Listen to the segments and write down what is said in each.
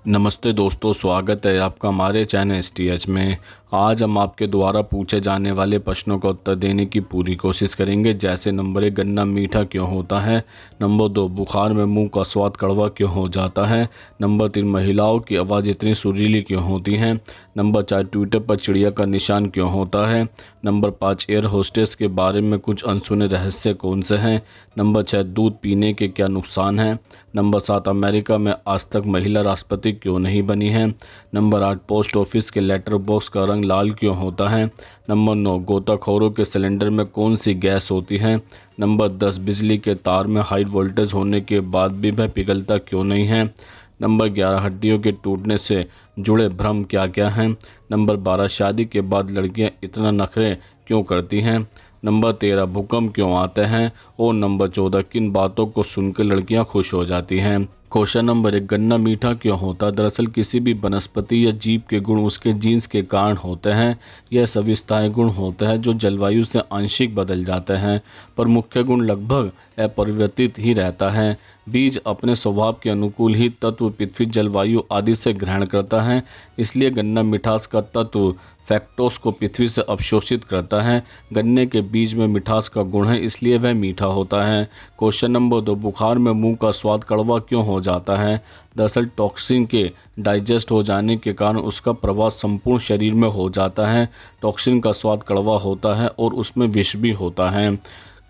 नमस्ते दोस्तों, स्वागत है आपका हमारे चैनल एसटीएच में। आज हम आपके द्वारा पूछे जाने वाले प्रश्नों का उत्तर देने की पूरी कोशिश करेंगे। जैसे नंबर 1, गन्ना मीठा क्यों होता है। नंबर 2, बुखार में मुंह का स्वाद कड़वा क्यों हो जाता है। नंबर 3, महिलाओं की आवाज़ इतनी सुरीली क्यों होती है। नंबर 4, ट्विटर पर चिड़िया का निशान क्यों होता है। नंबर 5, एयर होस्टेस के बारे में कुछ अनसुने रहस्य कौन से हैं। नंबर 6, दूध पीने के क्या नुकसान हैं। नंबर 7, अमेरिका में आज तक महिला राष्ट्रपति क्यों नहीं बनी है। नंबर 8, पोस्ट ऑफिस के लेटर बॉक्स का रंग लाल क्यों होता है। नंबर 9, गोताखोरों के सिलेंडर में कौन सी गैस होती है। नंबर 10, बिजली के तार में हाई वोल्टेज होने के बाद भी वह पिघलता क्यों नहीं है। नंबर 11, हड्डियों के टूटने से जुड़े भ्रम क्या क्या हैं। नंबर 12, शादी के बाद लड़कियां इतना नखरे क्यों करती हैं। नंबर 13, भूकंप क्यों आते हैं। और नंबर 14, किन बातों को सुनकर लड़कियां खुश हो जाती हैं। क्वेश्चन नंबर 1, गन्ना मीठा क्यों होता है। दरअसल किसी भी वनस्पति या जीव के गुण उसके जीन्स के कारण होते हैं। यह सभी स्थायी गुण होते हैं जो जलवायु से आंशिक बदल जाते हैं, पर मुख्य गुण लगभग अपरिवर्तित ही रहता है। बीज अपने स्वभाव के अनुकूल ही तत्व पृथ्वी, जलवायु आदि से ग्रहण करता है। इसलिए गन्ना मिठास का तत्व फैक्टोस को पृथ्वी से अवशोषित करता है। गन्ने के बीज में मिठास का गुण है, इसलिए वह मीठा होता है। क्वेश्चन नंबर 2, बुखार में मुंह का स्वाद कड़वा क्यों हो जाता है। दरअसल टॉक्सिन के डाइजेस्ट हो जाने के कारण उसका प्रभाव संपूर्ण शरीर में हो जाता है। टॉक्सिन का स्वाद कड़वा होता है और उसमें विष भी होता है।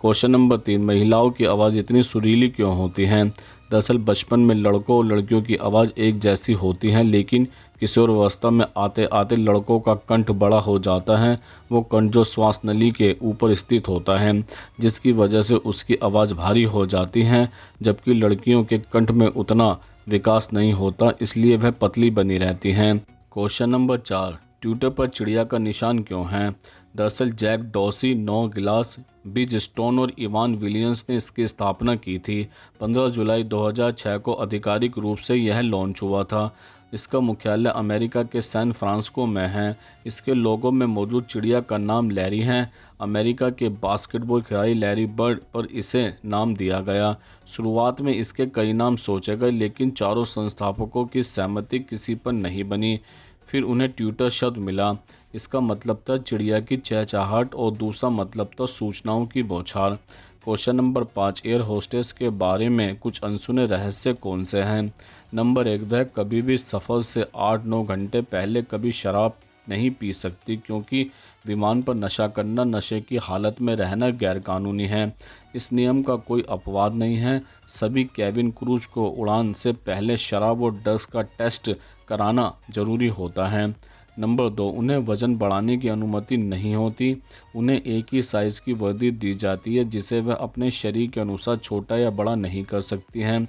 क्वेश्चन नंबर 3, महिलाओं की आवाज़ इतनी सुरीली क्यों होती है। दरअसल बचपन में लड़कों और लड़कियों की आवाज़ एक जैसी होती है, लेकिन किशोर अवस्था में आते आते लड़कों का कंठ बड़ा हो जाता है। वो कंठ जो श्वास नली के ऊपर स्थित होता है, जिसकी वजह से उसकी आवाज़ भारी हो जाती है, जबकि लड़कियों के कंठ में उतना विकास नहीं होता, इसलिए वह पतली बनी रहती हैं। क्वेश्चन नंबर 4, ट्विटर पर चिड़िया का निशान क्यों है। दरअसल जैक डॉसी, नौ गिलास, बिज स्टोन और इवान विलियम्स ने इसकी स्थापना की थी। 15 जुलाई 2006 को आधिकारिक रूप से यह लॉन्च हुआ था। इसका मुख्यालय अमेरिका के सैन फ्रांसिस्को में है। इसके लोगो में मौजूद चिड़िया का नाम लैरी है। अमेरिका के बास्केटबॉल खिलाड़ी लैरी बर्ड पर इसे नाम दिया गया। शुरुआत में इसके कई नाम सोचे गए, लेकिन चारों संस्थापकों की सहमति किसी पर नहीं बनी। फिर उन्हें ट्विटर शब्द मिला। इसका मतलब था चिड़िया की चहचहाहट और दूसरा मतलब था सूचनाओं की बौछार। क्वेश्चन नंबर 5, एयर होस्टेस के बारे में कुछ अनसुने रहस्य कौन से हैं। नंबर 1, वह कभी भी सफ़र से 8-9 घंटे पहले कभी शराब नहीं पी सकती, क्योंकि विमान पर नशा करना, नशे की हालत में रहना गैरकानूनी है। इस नियम का कोई अपवाद नहीं है। सभी केबिन क्रूज को उड़ान से पहले शराब और ड्रग्स का टेस्ट कराना जरूरी होता है। नंबर 2, उन्हें वज़न बढ़ाने की अनुमति नहीं होती। उन्हें एक ही साइज़ की वर्दी दी जाती है, जिसे वह अपने शरीर के अनुसार छोटा या बड़ा नहीं कर सकती हैं।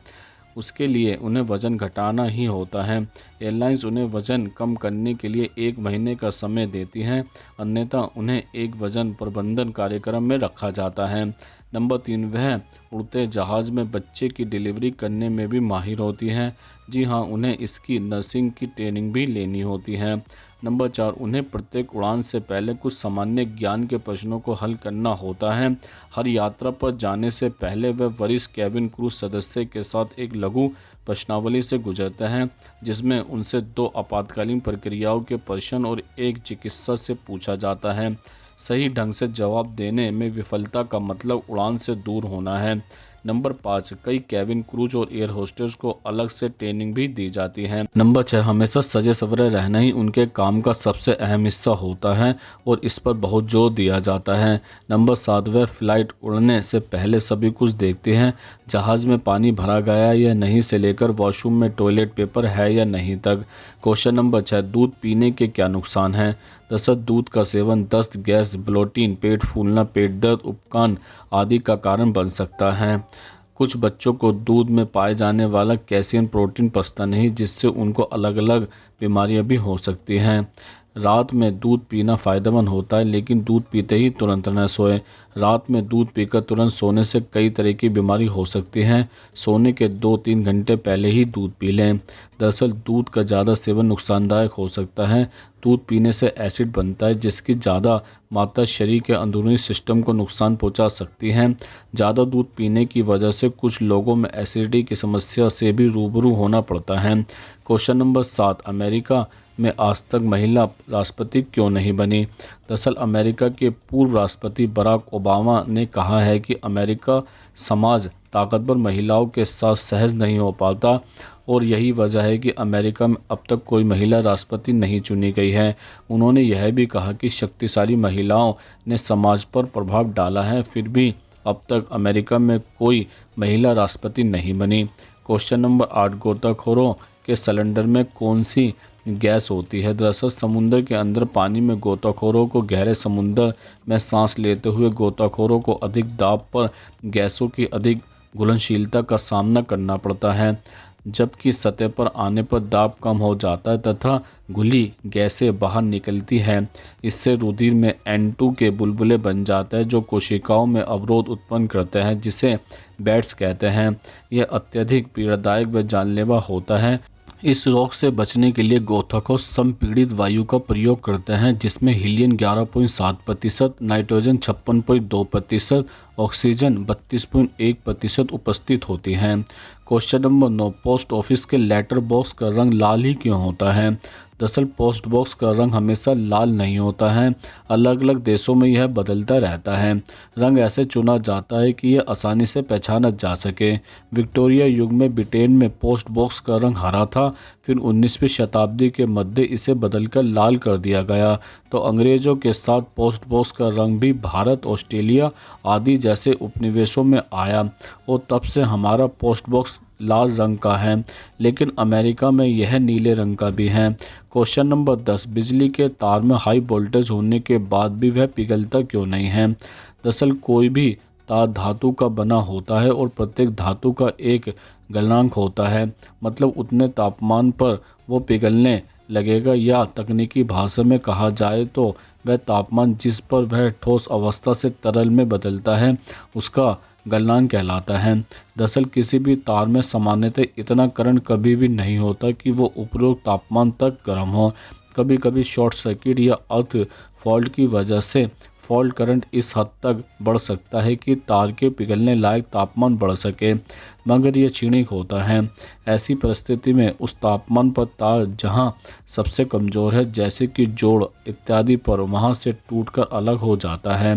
उसके लिए उन्हें वज़न घटाना ही होता है। एयरलाइंस उन्हें वज़न कम करने के लिए 1 महीने का समय देती हैं, अन्यथा उन्हें एक वज़न प्रबंधन कार्यक्रम में रखा जाता है। नंबर 3, वह उड़ते जहाज़ में बच्चे की डिलीवरी करने में भी माहिर होती हैं। जी हाँ, उन्हें इसकी नर्सिंग की ट्रेनिंग भी लेनी होती है। नंबर 4, उन्हें प्रत्येक उड़ान से पहले कुछ सामान्य ज्ञान के प्रश्नों को हल करना होता है। हर यात्रा पर जाने से पहले वह वरिष्ठ कैबिन क्रू सदस्य के साथ एक लघु प्रश्नावली से गुजरते हैं, जिसमें उनसे 2 आपातकालीन प्रक्रियाओं के प्रश्न और एक चिकित्सा से पूछा जाता है। सही ढंग से जवाब देने में विफलता का मतलब उड़ान से दूर होना है। नंबर 5, कई केबिन क्रूज और एयर होस्टेस को अलग से ट्रेनिंग भी दी जाती है। नंबर 6, हमेशा सजे सवरे रहना ही उनके काम का सबसे अहम हिस्सा होता है और इस पर बहुत जोर दिया जाता है। नंबर 7, वह फ्लाइट उड़ने से पहले सभी कुछ देखते हैं। जहाज़ में पानी भरा गया या नहीं से लेकर वॉशरूम में टॉयलेट पेपर है या नहीं तक। क्वेश्चन नंबर 6, दूध पीने के क्या नुकसान हैं। दरअसल दूध का सेवन दस्त, गैस, ब्लोटिंग, पेट फूलना, पेट दर्द, उपकान आदि का कारण बन सकता है। कुछ बच्चों को दूध में पाए जाने वाला कैल्शियम प्रोटीन पचता नहीं, जिससे उनको अलग अलग बीमारियां भी हो सकती हैं। रात में दूध पीना फ़ायदेमंद होता है, लेकिन दूध पीते ही तुरंत न सोएं। रात में दूध पीकर तुरंत सोने से कई तरह की बीमारी हो सकती हैं। सोने के 2-3 घंटे पहले ही दूध पी लें। दरअसल दूध का ज़्यादा सेवन नुकसानदायक हो सकता है। दूध पीने से एसिड बनता है, जिसकी ज़्यादा मात्रा शरीर के अंदरूनी सिस्टम को नुकसान पहुंचा सकती है। ज़्यादा दूध पीने की वजह से कुछ लोगों में एसिडिटी की समस्या से भी रूबरू होना पड़ता है। क्वेश्चन नंबर 7, अमेरिका में आज तक महिला राष्ट्रपति क्यों नहीं बनी? दरअसल अमेरिका के पूर्व राष्ट्रपति बराक ओबामा ने कहा है कि अमेरिका समाज ताकतवर महिलाओं के साथ सहज नहीं हो पाता और यही वजह है कि अमेरिका में अब तक कोई महिला राष्ट्रपति नहीं चुनी गई है। उन्होंने यह भी कहा कि शक्तिशाली महिलाओं ने समाज पर प्रभाव डाला है, फिर भी अब तक अमेरिका में कोई महिला राष्ट्रपति नहीं बनी। क्वेश्चन नंबर 8, गोताखोरों के सिलेंडर में कौन सी गैस होती है? दरअसल समुद्र के अंदर पानी में गोताखोरों को गहरे समुद्र में सांस लेते हुए गोताखोरों को अधिक दाब पर गैसों की अधिक घुलनशीलता का सामना करना पड़ता है, जबकि सतह पर आने पर दाब कम हो जाता है तथा घुली गैसें बाहर निकलती हैं। इससे रुधिर में N2 के बुलबुले बन जाते हैं जो कोशिकाओं में अवरोध उत्पन्न करते हैं, जिसे बैट्स कहते हैं। यह अत्यधिक पीड़ादायक व जानलेवा होता है। इस रोग से बचने के लिए गोताखोर संपीड़ित वायु का प्रयोग करते हैं, जिसमें हीलियम 11.7%, नाइट्रोजन 56.2%, ऑक्सीजन 32.1% उपस्थित होती हैं। क्वेश्चन नंबर 9, पोस्ट ऑफिस के लेटर बॉक्स का रंग लाल ही क्यों होता है? दरअसल पोस्ट बॉक्स का रंग हमेशा लाल नहीं होता है, अलग अलग देशों में यह बदलता रहता है। रंग ऐसे चुना जाता है कि यह आसानी से पहचाना जा सके। विक्टोरिया युग में ब्रिटेन में पोस्ट बॉक्स का रंग हरा था, फिर 19वीं शताब्दी के मध्य इसे बदलकर लाल कर दिया गया। तो अंग्रेज़ों के साथ पोस्ट बॉक्स का रंग भी भारत, ऑस्ट्रेलिया आदि जैसे उपनिवेशों में आया और तब से हमारा पोस्ट बॉक्स लाल रंग का है, लेकिन अमेरिका में यह नीले रंग का भी है। क्वेश्चन नंबर 10, बिजली के तार में हाई वोल्टेज होने के बाद भी वह पिघलता क्यों नहीं है? दरअसल कोई भी तार धातु का बना होता है और प्रत्येक धातु का एक गलनांक होता है, मतलब उतने तापमान पर वो पिघलने लगेगा, या तकनीकी भाषा में कहा जाए तो वह तापमान जिस पर वह ठोस अवस्था से तरल में बदलता है उसका गलनांक कहलाता है। दरअसल किसी भी तार में सामान्यतः इतना करंट कभी भी नहीं होता कि वो उपरोक्त तापमान तक गर्म हो। कभी कभी शॉर्ट सर्किट या अर्थ फॉल्ट की वजह से फॉल्ट करंट इस हद तक बढ़ सकता है कि तार के पिघलने लायक तापमान बढ़ सके, मगर यह क्षणिक होता है। ऐसी परिस्थिति में उस तापमान पर तार जहां सबसे कमज़ोर है, जैसे कि जोड़ इत्यादि पर, वहां से टूटकर अलग हो जाता है।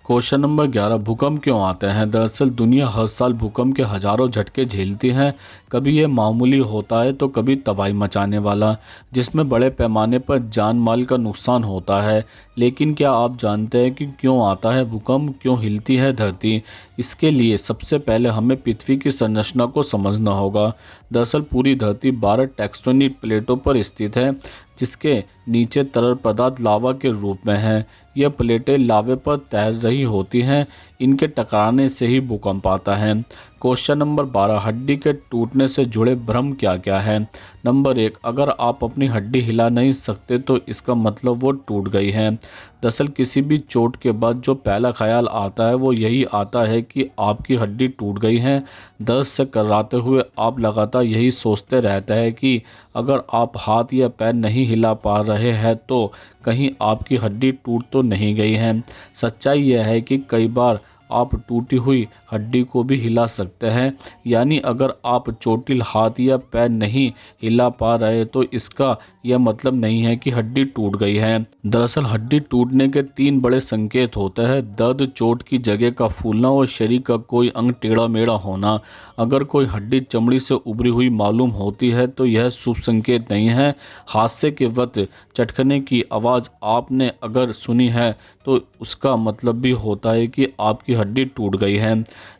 क्वेश्चन नंबर 11, भूकंप क्यों आते हैं? दरअसल दुनिया हर साल भूकंप के हज़ारों झटके झेलती है। कभी यह मामूली होता है तो कभी तबाही मचाने वाला, जिसमें बड़े पैमाने पर जान माल का नुकसान होता है। लेकिन क्या आप जानते हैं कि क्यों आता है भूकंप, क्यों हिलती है धरती? इसके लिए सबसे पहले हमें पृथ्वी की संरचना को समझना होगा। दरअसल पूरी धरती 12 टेक्टोनिक प्लेटों पर स्थित है, जिसके नीचे तरल पदार्थ लावा के रूप में है। यह प्लेटें लावे पर तैर रही होती हैं, इनके टकराने से ही भूकंप आता है। क्वेश्चन नंबर 12, हड्डी के टूटने से जुड़े भ्रम क्या क्या है? नंबर 1, अगर आप अपनी हड्डी हिला नहीं सकते तो इसका मतलब वो टूट गई है। दरअसल किसी भी चोट के बाद जो पहला ख्याल आता है वो यही आता है कि आपकी हड्डी टूट गई है। दर्द से कराते हुए आप लगातार यही सोचते रहते हैं कि अगर आप हाथ या पैर नहीं हिला पा रहे हैं तो कहीं आपकी हड्डी टूट तो नहीं गई है। सच्चाई यह है कि कई बार आप टूटी हुई हड्डी को भी हिला सकते हैं, यानी अगर आप चोटिल हाथ या पैर नहीं हिला पा रहे तो इसका यह मतलब नहीं है कि हड्डी टूट गई है। दरअसल हड्डी टूटने के 3 बड़े संकेत होते हैं: दर्द, चोट की जगह का फूलना और शरीर का कोई अंग टेढ़ा मेढ़ा होना। अगर कोई हड्डी चमड़ी से उभरी हुई मालूम होती है तो यह शुभ संकेत नहीं है। हादसे के वक्त चटकने की आवाज़ आपने अगर सुनी है तो उसका मतलब भी होता है कि आपकी हड्डी टूट गई है।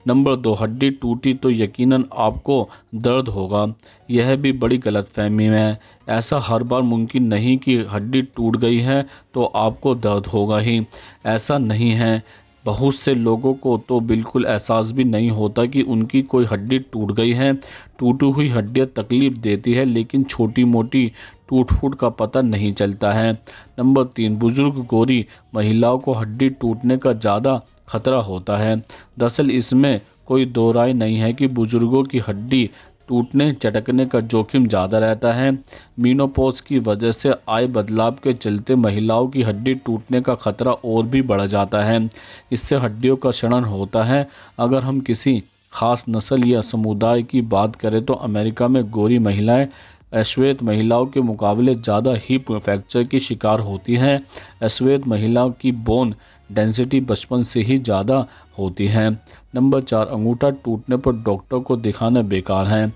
नंबर 2, हड्डी टूटी तो यकीनन आपको दर्द होगा। यह भी बड़ी गलतफहमी है। ऐसा हर बार मुमकिन नहीं कि हड्डी टूट गई है तो आपको दर्द होगा ही, ऐसा नहीं है। बहुत से लोगों को तो बिल्कुल एहसास भी नहीं होता कि उनकी कोई हड्डी टूट गई है। टूटी हुई हड्डियाँ तकलीफ देती है, लेकिन छोटी मोटी टूट फूट का पता नहीं चलता है। नंबर 3, बुजुर्ग गोरी महिलाओं को हड्डी टूटने का ज़्यादा खतरा होता है। दरअसल इसमें कोई दो राय नहीं है कि बुजुर्गों की हड्डी टूटने चटकने का जोखिम ज़्यादा रहता है। मीनोपॉज की वजह से आए बदलाव के चलते महिलाओं की हड्डी टूटने का खतरा और भी बढ़ जाता है। इससे हड्डियों का क्षरण होता है। अगर हम किसी खास नस्ल या समुदाय की बात करें तो अमेरिका में गोरी महिलाएं अश्वेत महिलाओं के मुकाबले ज़्यादा हिप फ्रैक्चर की शिकार होती हैं। अश्वेत महिलाओं की बोन डेंसिटी बचपन से ही ज़्यादा होती है। नंबर 4, अंगूठा टूटने पर डॉक्टर को दिखाना बेकार है।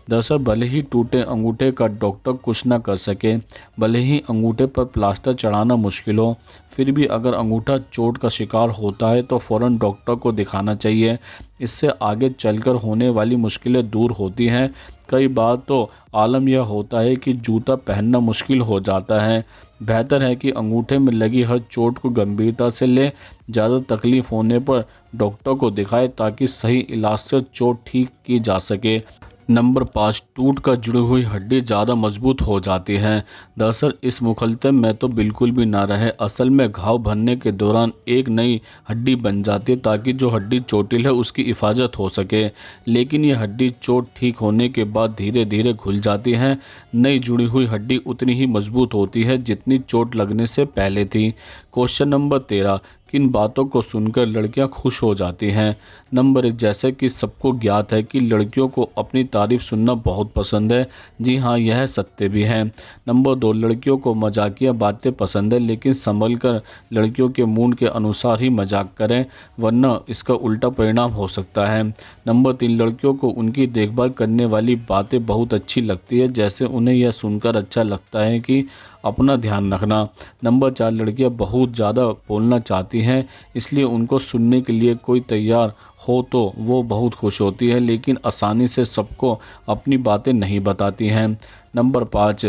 दरअसल भले ही टूटे अंगूठे का डॉक्टर कुछ ना कर सके, भले ही अंगूठे पर प्लास्टर चढ़ाना मुश्किल हो, फिर भी अगर अंगूठा चोट का शिकार होता है तो फ़ौरन डॉक्टर को दिखाना चाहिए। इससे आगे चलकर होने वाली मुश्किलें दूर होती हैं। कई बार तो आलम यह होता है कि जूता पहनना मुश्किल हो जाता है। बेहतर है कि अंगूठे में लगी हर चोट को गंभीरता से लें। ज़्यादा तकलीफ़ होने पर डॉक्टर को दिखाएं ताकि सही इलाज से चोट ठीक की जा सके। नंबर 5, टूट कर जुड़ी हुई हड्डी ज़्यादा मजबूत हो जाती है। दरअसल इस मुखलते में तो बिल्कुल भी ना रहे। असल में घाव भरने के दौरान एक नई हड्डी बन जाती है ताकि जो हड्डी चोटिल है उसकी हिफाजत हो सके, लेकिन ये हड्डी चोट ठीक होने के बाद धीरे धीरे घुल जाती है। नई जुड़ी हुई हड्डी उतनी ही मजबूत होती है जितनी चोट लगने से पहले थी। क्वेश्चन नंबर 13, किन बातों को सुनकर लड़कियां खुश हो जाती हैं? नंबर 1, जैसे कि सबको ज्ञात है कि लड़कियों को अपनी तारीफ सुनना बहुत पसंद है। जी हाँ, यह सत्य भी है। नंबर 2, लड़कियों को मजाकिया बातें पसंद है, लेकिन संभल कर लड़कियों के मूड के अनुसार ही मजाक करें, वरना इसका उल्टा परिणाम हो सकता है। नंबर 3, लड़कियों को उनकी देखभाल करने वाली बातें बहुत अच्छी लगती है, जैसे उन्हें यह सुनकर अच्छा लगता है कि अपना ध्यान रखना। नंबर 4, लड़कियां बहुत ज़्यादा बोलना चाहती हैं, इसलिए उनको सुनने के लिए कोई तैयार हो तो वो बहुत खुश होती है, लेकिन आसानी से सबको अपनी बातें नहीं बताती हैं। नंबर 5,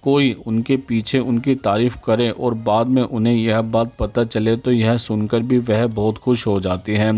कोई उनके पीछे उनकी तारीफ़ करे और बाद में उन्हें यह बात पता चले तो यह सुनकर भी वह बहुत खुश हो जाती हैं।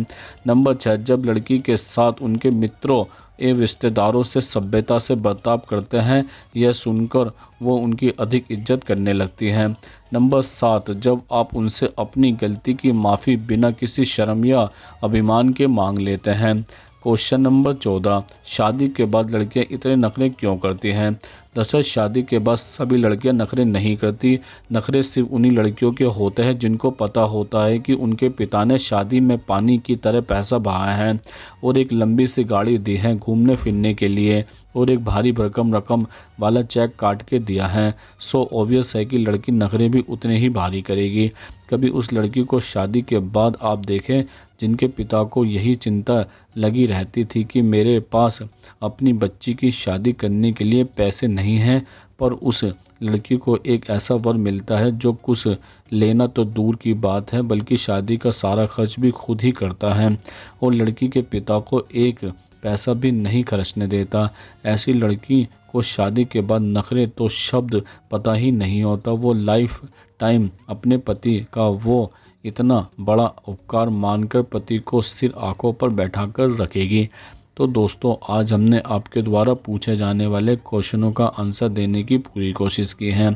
नंबर 6, जब लड़की के साथ उनके मित्रों एवं रिश्तेदारों से सभ्यता से बर्ताव करते हैं, यह सुनकर वो उनकी अधिक इज्जत करने लगती हैं। नंबर 7, जब आप उनसे अपनी गलती की माफ़ी बिना किसी शर्म या अभिमान के मांग लेते हैं। क्वेश्चन नंबर 14, शादी के बाद लड़कियां इतने नखरे क्यों करती हैं? दरअसल शादी के बाद सभी लड़कियां नखरे नहीं करती। नखरे सिर्फ उन्हीं लड़कियों के होते हैं जिनको पता होता है कि उनके पिता ने शादी में पानी की तरह पैसा बहाया है और एक लंबी सी गाड़ी दी है घूमने फिरने के लिए और एक भारी भरकम रकम वाला चेक काट के दिया है। सो ऑब्वियस है कि लड़की नखरे भी उतने ही भारी करेगी। कभी उस लड़की को शादी के बाद आप देखें जिनके पिता को यही चिंता लगी रहती थी कि मेरे पास अपनी बच्ची की शादी करने के लिए पैसे नहीं हैं, पर उस लड़की को एक ऐसा वर मिलता है जो कुछ लेना तो दूर की बात है बल्कि शादी का सारा खर्च भी खुद ही करता है और लड़की के पिता को एक पैसा भी नहीं खर्चने देता। ऐसी लड़की को शादी के बाद नखरे तो शब्द पता ही नहीं होता। वो लाइफ टाइम अपने पति का वो इतना बड़ा उपकार मानकर पति को सिर आंखों पर बैठाकर रखेगी। तो दोस्तों, आज हमने आपके द्वारा पूछे जाने वाले क्वेश्चनों का आंसर देने की पूरी कोशिश की है।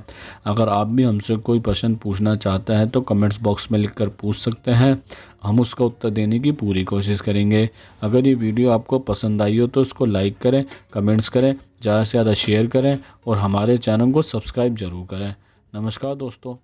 अगर आप भी हमसे कोई प्रश्न पूछना चाहते हैं तो कमेंट्स बॉक्स में लिखकर पूछ सकते हैं, हम उसका उत्तर देने की पूरी कोशिश करेंगे। अगर ये वीडियो आपको पसंद आई हो तो इसको लाइक करें, कमेंट्स करें, ज़्यादा से ज़्यादा शेयर करें और हमारे चैनल को सब्सक्राइब ज़रूर करें। नमस्कार दोस्तों।